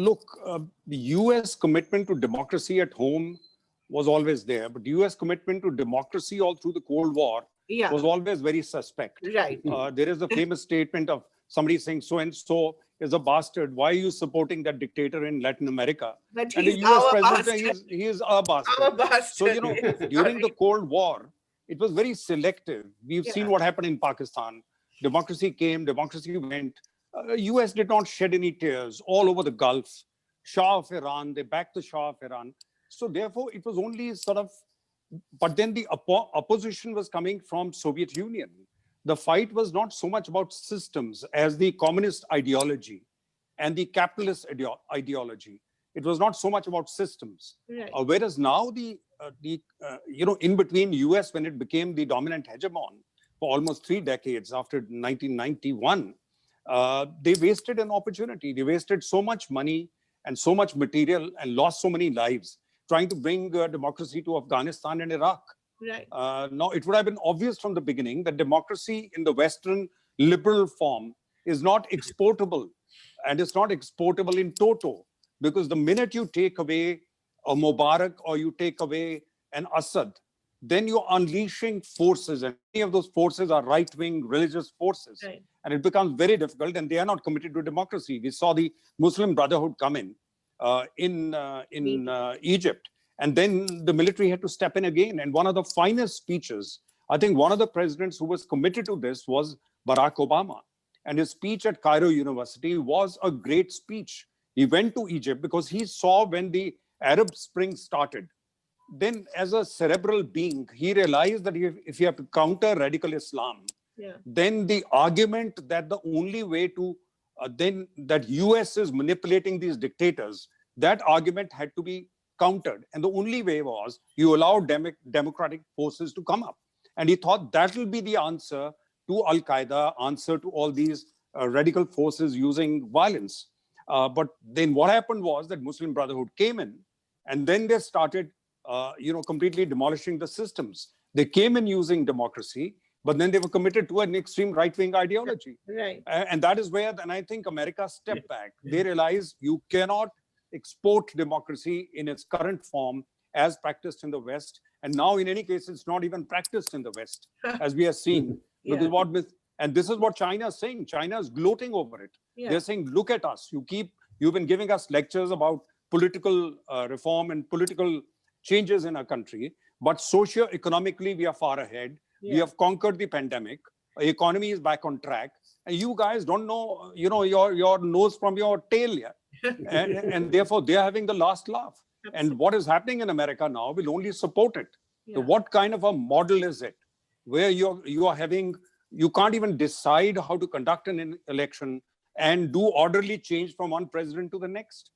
Look, the US commitment to democracy at home was always there, but the US commitment to democracy all through the Cold War was always very suspect. Right. There is a famous statement of somebody saying, so and so is a bastard. Why are you supporting that dictator in Latin America? But And the he's US our president bastard. saying he is a bastard. Our bastard. So, during the Cold War, it was very selective. We've seen what happened in Pakistan. Democracy came, democracy went. US did not shed any tears all over the Gulf. Shah of Iran, they backed the Shah of Iran. So therefore, it was only sort of, but then the opposition was coming from Soviet Union. The fight was not so much about systems as the communist ideology and the capitalist ideology. It was not so much about systems. Right. Whereas now in between US, when it became the dominant hegemon for almost 3 decades after 1991, they wasted an opportunity. They wasted so much money and so much material and lost so many lives trying to bring democracy to Afghanistan and Iraq. Right. Now, it would have been obvious from the beginning that democracy in the Western liberal form is not exportable, and it's not exportable in toto, because the minute you take away a Mubarak or you take away an Assad, then you're unleashing forces, and many of those forces are right-wing religious forces. Right. And it becomes very difficult, and they are not committed to democracy. We saw the Muslim Brotherhood come in Egypt, and then the military had to step in again. And one of the finest speeches, I think one of the presidents who was committed to this was Barack Obama. And his speech at Cairo University was a great speech. He went to Egypt because he saw when the Arab Spring started. Then as a cerebral being, he realized that if you have to counter radical Islam, then the argument that the only way to, that US is manipulating these dictators, that argument had to be countered. And the only way was you allow democratic forces to come up. And he thought that will be the answer to Al-Qaeda, answer to all these radical forces using violence. But then what happened was that Muslim Brotherhood came in, and then they started completely demolishing the systems. They came in using democracy, but then they were committed to an extreme right-wing ideology. Right. And that is where then I think America stepped back. They realized you cannot export democracy in its current form as practiced in the West. And now, in any case, it's not even practiced in the West, as we have seen. Because and this is what China is saying. China is gloating over it. They're saying, look at us. You've been giving us lectures about political reform and political changes in our country, but socio-economically, we are far ahead. We have conquered the pandemic. Our economy is back on track. And you guys don't know, your nose from your tail yet. and therefore, they're having the last laugh. Absolutely. And what is happening in America now will only support it. So what kind of a model is it where you can't even decide how to conduct an election and do orderly change from one president to the next?